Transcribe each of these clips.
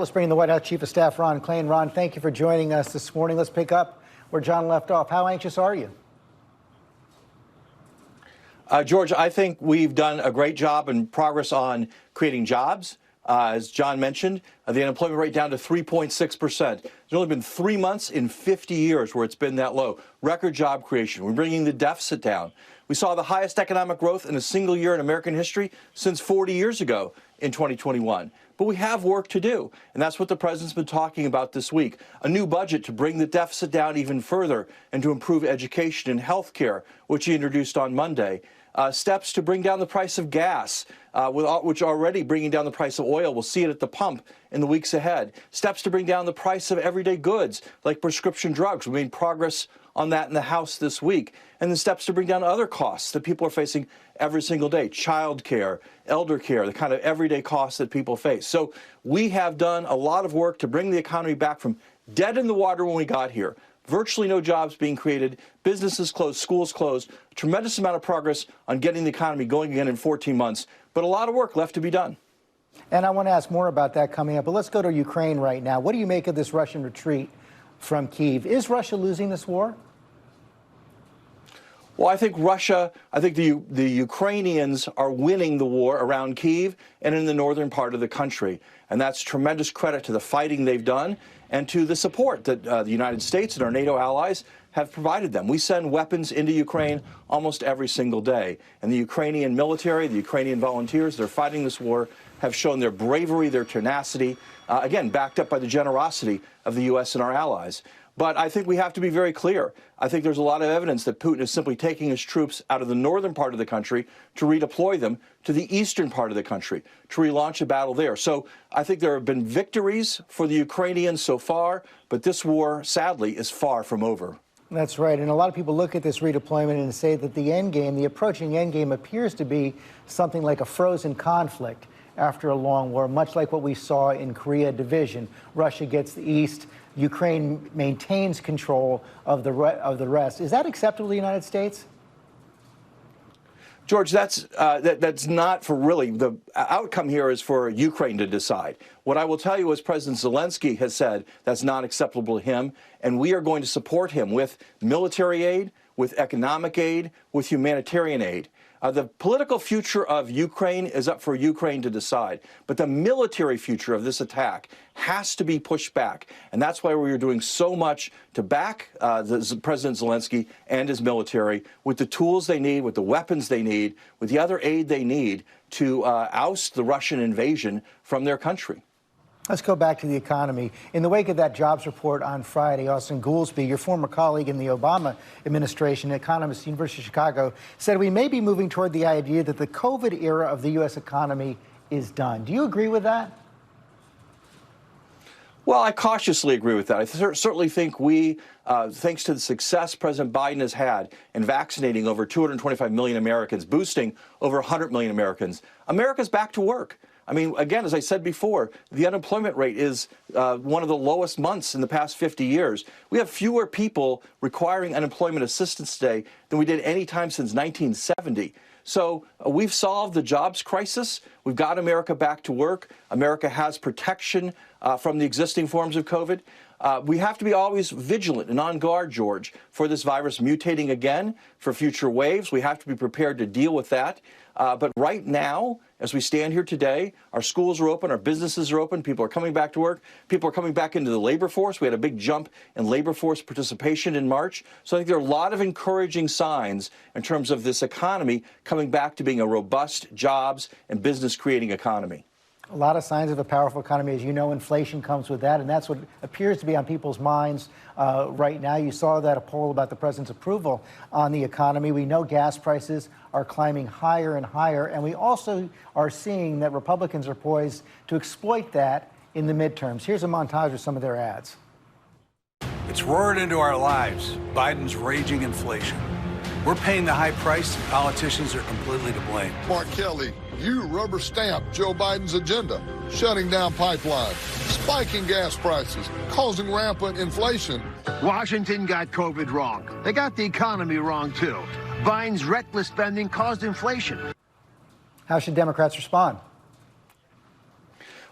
Let's bring in the White House Chief of Staff, Ron Klain. Ron, thank you for joining us this morning. Let's pick up where John left off. How anxious are you? George, I think we've done a great job and progress on creating jobs. As John mentioned, the unemployment rate down to 3.6%. There's only been 3 months in 50 years where it's been that low. Record job creation. We're bringing the deficit down. We saw the highest economic growth in a single year in American history since 40 years ago in 2021. But we have work to do, and that's what the president's been talking about this week. A new budget to bring the deficit down even further and to improve education and health care, which he introduced on Monday. Steps to bring down the price of gas, which are already bringing down the price of oil. We'll see it at the pump in the weeks ahead. Steps to bring down the price of everyday goods like prescription drugs. We made progress on that in the House this week. And the steps to bring down other costs that people are facing every single day. Child care, elder care, the kind of everyday costs that people face. So we have done a lot of work to bring the economy back from dead in the water when we got here. Virtually no jobs being created, businesses closed, schools closed, a tremendous amount of progress on getting the economy going again in 14 months, but a lot of work left to be done. And I want to ask more about that coming up, but let's go to Ukraine right now. What do you make of this Russian retreat from Kyiv? Is Russia losing this war? Well, I think the Ukrainians are winning the war around Kyiv and in the northern part of the country. And that's tremendous credit to the fighting they've done and to the support that the United States and our NATO allies have provided them. We send weapons into Ukraine almost every single day. And the Ukrainian military, the Ukrainian volunteers, they're fighting this war, have shown their bravery, their tenacity, again, backed up by the generosity of the U.S. and our allies. But I think we have to be very clear. I think there's a lot of evidence that Putin is simply taking his troops out of the northern part of the country to redeploy them to the eastern part of the country, to relaunch a battle there. So I think there have been victories for the Ukrainians so far, but this war, sadly, is far from over. That's right. And a lot of people look at this redeployment and say that the end game, the approaching end game, appears to be something like a frozen conflict after a long war, much like what we saw in Korea division. Russia gets the east. Ukraine maintains control of the rest. Is that acceptable to the United States? George, that's not for really. The outcome here is for Ukraine to decide. What I will tell you is President Zelensky has said that's not acceptable to him, and we are going to support him with military aid, with economic aid, with humanitarian aid. The political future of Ukraine is up for Ukraine to decide, but the military future of this attack has to be pushed back, and that's why we are doing so much to back President Zelensky and his military with the tools they need, with the weapons they need, with the other aid they need to oust the Russian invasion from their country. Let's go back to the economy. In the wake of that jobs report on Friday, Austin Goolsbee, your former colleague in the Obama administration, economist at the University of Chicago, said we may be moving toward the idea that the COVID era of the U.S. economy is done. Do you agree with that? Well, I cautiously agree with that. I certainly think we, thanks to the success President Biden has had in vaccinating over 225 million Americans, boosting over 100 million Americans, America's back to work. I mean, again, as I said before, the unemployment rate is one of the lowest months in the past 50 years. We have fewer people requiring unemployment assistance today than we did any time since 1970. So we've solved the jobs crisis. We've got America back to work. America has protection from the existing forms of COVID. We have to be always vigilant and on guard, George, for this virus mutating again, for future waves. We have to be prepared to deal with that. But right now, as we stand here today, our schools are open, our businesses are open, people are coming back to work, people are coming back into the labor force. We had a big jump in labor force participation in March. So I think there are a lot of encouraging signs in terms of this economy coming back to being a robust jobs and business creating economy. A lot of signs of a powerful economy. As you know, inflation comes with that, and that's what appears to be on people's minds right now. You saw that a poll about the president's approval on the economy. We know gas prices are climbing higher and higher, and we also are seeing that Republicans are poised to exploit that in the midterms. Here's a montage of some of their ads. It's roared into our lives, Biden's raging inflation. We're paying the high price, and politicians are completely to blame. Mark Kelly, you rubber stamp Joe Biden's agenda, shutting down pipelines, spiking gas prices, causing rampant inflation. Washington got COVID wrong. They got the economy wrong, too. Biden's reckless spending caused inflation. How should Democrats respond?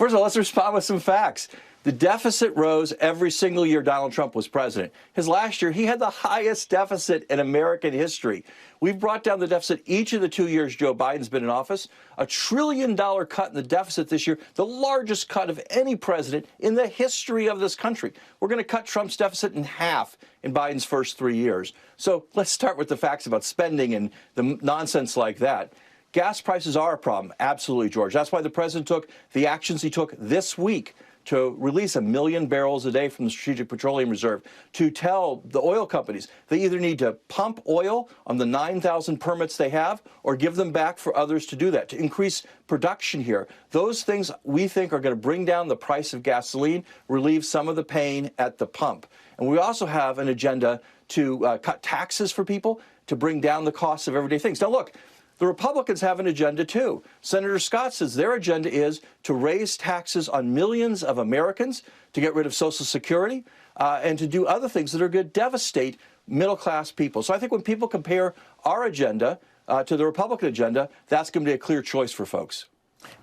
First of all, let's respond with some facts. The deficit rose every single year Donald Trump was president. His last year, he had the highest deficit in American history. We've brought down the deficit each of the 2 years Joe Biden's been in office. $1 trillion cut in the deficit this year, the largest cut of any president in the history of this country. We're going to cut Trump's deficit in half in Biden's first 3 years. So let's start with the facts about spending and the nonsense like that. Gas prices are a problem. Absolutely, George. That's why the president took the actions he took this week to release 1 million barrels a day from the Strategic Petroleum Reserve to tell the oil companies they either need to pump oil on the 9,000 permits they have or give them back for others to do that, to increase production here. Those things we think are going to bring down the price of gasoline, relieve some of the pain at the pump. And we also have an agenda to cut taxes for people, to bring down the cost of everyday things. Now, look, the Republicans have an agenda, too. Senator Scott says their agenda is to raise taxes on millions of Americans, to get rid of Social Security, and to do other things that are going to devastate middle-class people. So I think when people compare our agenda to the Republican agenda, that's going to be a clear choice for folks.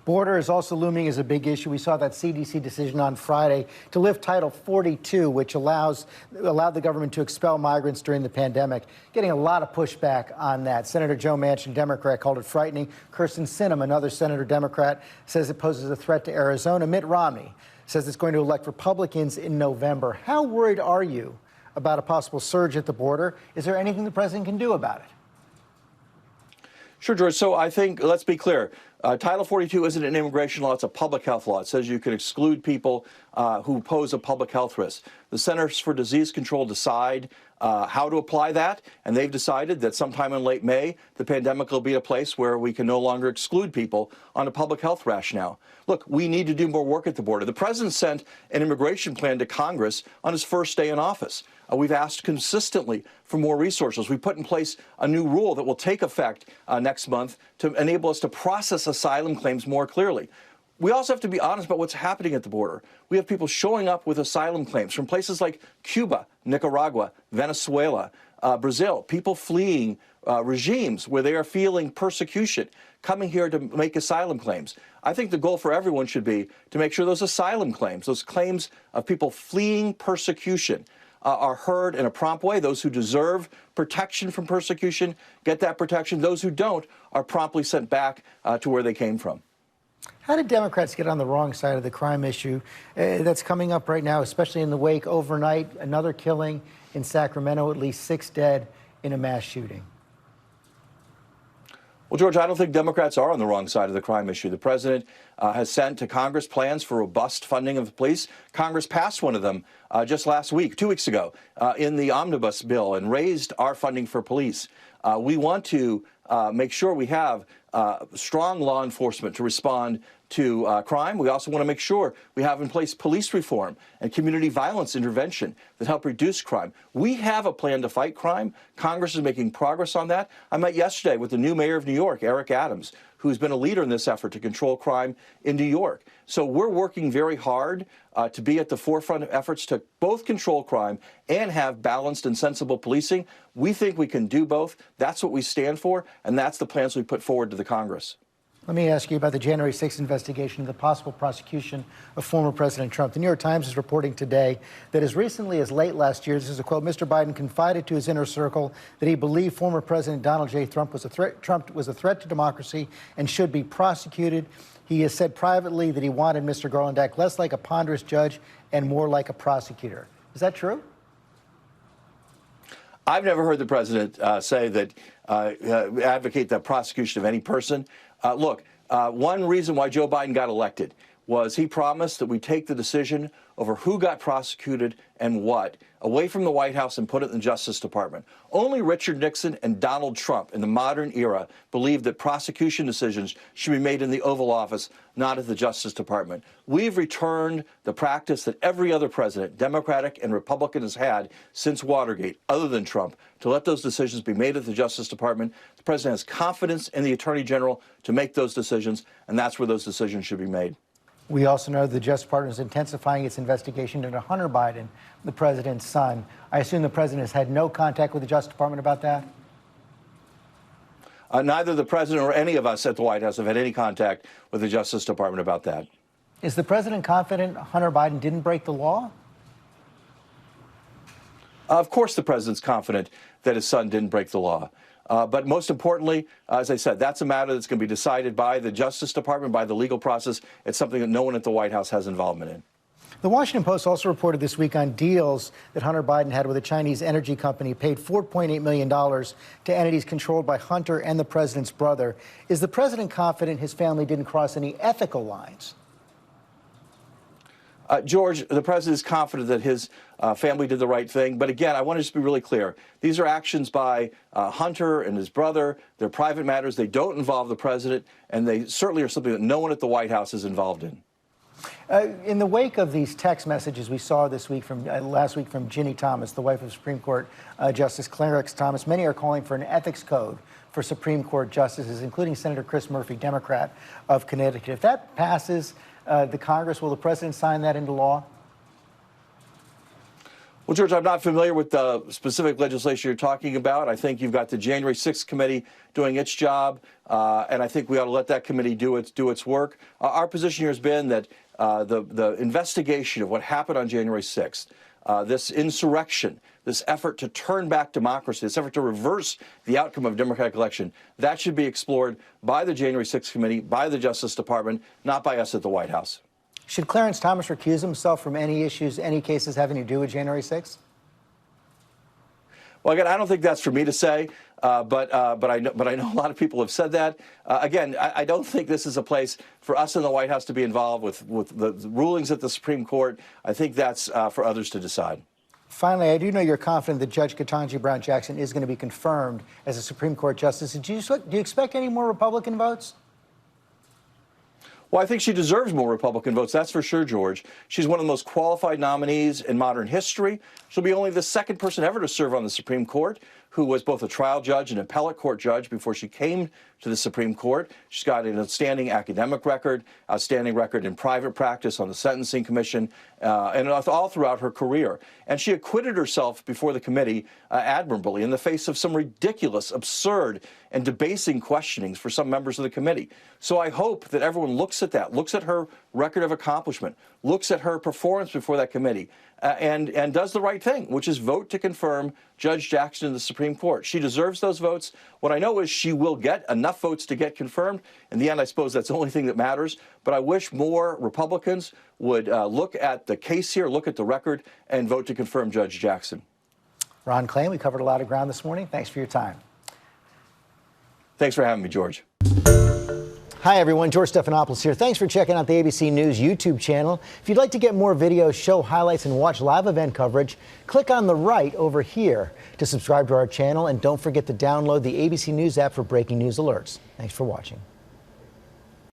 Border is also looming as a big issue. We saw that CDC decision on Friday to lift Title 42, which allowed the government to expel migrants during the pandemic. Getting a lot of pushback on that. Senator Joe Manchin, Democrat, called it frightening. Kirsten Sinema, another senator Democrat, says it poses a threat to Arizona. Mitt Romney says it's going to elect Republicans in November. How worried are you about a possible surge at the border? Is there anything the president can do about it? Sure, George. So I think, let's be clear, Title 42 isn't an immigration law, it's a public health law. It says you can exclude people who pose a public health risk. The Centers for Disease Control decide how to apply that, and they've decided that sometime in late May, the pandemic will be a place where we can no longer exclude people on a public health rationale. Look, we need to do more work at the border. The president sent an immigration plan to Congress on his first day in office. We've asked consistently for more resources. We put in place a new rule that will take effect next month to enable us to process asylum claims more clearly. We also have to be honest about what's happening at the border. We have people showing up with asylum claims from places like Cuba, Nicaragua, Venezuela, Brazil, people fleeing regimes where they are feeling persecution, coming here to make asylum claims. I think the goal for everyone should be to make sure those asylum claims, those claims of people fleeing persecution, are heard in a prompt way. Those who deserve protection from persecution get that protection. Those who don't are promptly sent back to where they came from. How did Democrats get on the wrong side of the crime issue that's coming up right now, especially in the wake overnight, another killing in Sacramento, at least 6 dead in a mass shooting? Well, George, I don't think Democrats are on the wrong side of the crime issue. The president has sent to Congress plans for robust funding of the police. Congress passed one of them just last week, 2 weeks ago, in the omnibus bill and raised our funding for police. We want to make sure we have strong law enforcement to respond to crime. We also want to make sure we have in place police reform and community violence intervention that help reduce crime. We have a plan to fight crime. Congress is making progress on that. I met yesterday with the new mayor of New York, Eric Adams, who's been a leader in this effort to control crime in New York. So we're working very hard to be at the forefront of efforts to both control crime and have balanced and sensible policing. We think we can do both. That's what we stand for, and that's the plans we put forward to the Congress. Let me ask you about the January 6th investigation of the possible prosecution of former President Trump. The New York Times is reporting today that as recently as late last year, this is a quote, Mr. Biden confided to his inner circle that he believed former President Donald J. Trump was a threat to democracy and should be prosecuted. He has said privately that he wanted Mr. Garland to act less like a ponderous judge and more like a prosecutor. Is that true? I've never heard the president say that, advocate the prosecution of any person. Look, one reason why Joe Biden got elected was he promised that we take the decision over who got prosecuted and what away from the White House and put it in the Justice Department. Only Richard Nixon and Donald Trump in the modern era believed that prosecution decisions should be made in the Oval Office, not at the Justice Department. We've returned the practice that every other president, Democratic and Republican, has had since Watergate, other than Trump, to let those decisions be made at the Justice Department. The president has confidence in the Attorney General to make those decisions, and that's where those decisions should be made. We also know the Justice Department is intensifying its investigation into Hunter Biden, the president's son. I assume the president has had no contact with the Justice Department about that? Neither the president or any of us at the White House have had any contact with the Justice Department about that. Is the president confident Hunter Biden didn't break the law? Of course, the president's confident that his son didn't break the law. But most importantly, as I said, that's a matter that's going to be decided by the Justice Department, by the legal process. It's something that no one at the White House has involvement in. The Washington Post also reported this week on deals that Hunter Biden had with a Chinese energy company, paid $4.8 million to entities controlled by Hunter and the president's brother. Is the president confident his family didn't cross any ethical lines? George, the president is confident that his family did the right thing. But again, I want to just be really clear. These are actions by Hunter and his brother. They're private matters. They don't involve the president, and they certainly are something that no one at the White House is involved in. In the wake of these text messages we saw this week from last week from Ginny Thomas, the wife of Supreme Court Justice Clarence Thomas, many are calling for an ethics code for Supreme Court justices, including Senator Chris Murphy, Democrat of Connecticut. If that passes the Congress, will the president sign that into law? Well, George, I'm not familiar with the specific legislation you're talking about. I think you've got the January 6th committee doing its job, and I think we ought to let that committee do its work. Our position here has been that the investigation of what happened on January 6th, this insurrection, this effort to turn back democracy, this effort to reverse the outcome of a democratic election, that should be explored by the January 6th committee, by the Justice Department, not by us at the White House. Should Clarence Thomas recuse himself from any issues, any cases having to do with January 6th? Well, again, I don't think that's for me to say, but I know a lot of people have said that. Again, I don't think this is a place for us in the White House to be involved with the rulings at the Supreme Court. I think that's for others to decide. Finally, I do know you're confident that Judge Ketanji Brown Jackson is going to be confirmed as a Supreme Court justice. Do you expect any more Republican votes? Well, I think she deserves more Republican votes, that's for sure, George. She's one of the most qualified nominees in modern history. She'll be only the second person ever to serve on the Supreme Court who was both a trial judge and appellate court judge before she came to the Supreme Court. She's got an outstanding academic record, outstanding record in private practice on the Sentencing Commission, and all throughout her career. And she acquitted herself before the committee admirably in the face of some ridiculous, absurd, and debasing questionings for some members of the committee. So I hope that everyone looks at that, looks at her record of accomplishment, looks at her performance before that committee, and does the right thing, which is vote to confirm Judge Jackson in the Supreme Court. She deserves those votes. What I know is she will get enough votes to get confirmed. In the end, I suppose that's the only thing that matters. But I wish more Republicans would look at the case here, look at the record, and vote to confirm Judge Jackson. Ron Klain, we covered a lot of ground this morning. Thanks for your time. Thanks for having me, George. Hi, everyone. George Stephanopoulos here. Thanks for checking out the ABC News YouTube channel. If you'd like to get more videos, show highlights, and watch live event coverage, click on the right over here to subscribe to our channel. And don't forget to download the ABC News app for breaking news alerts. Thanks for watching.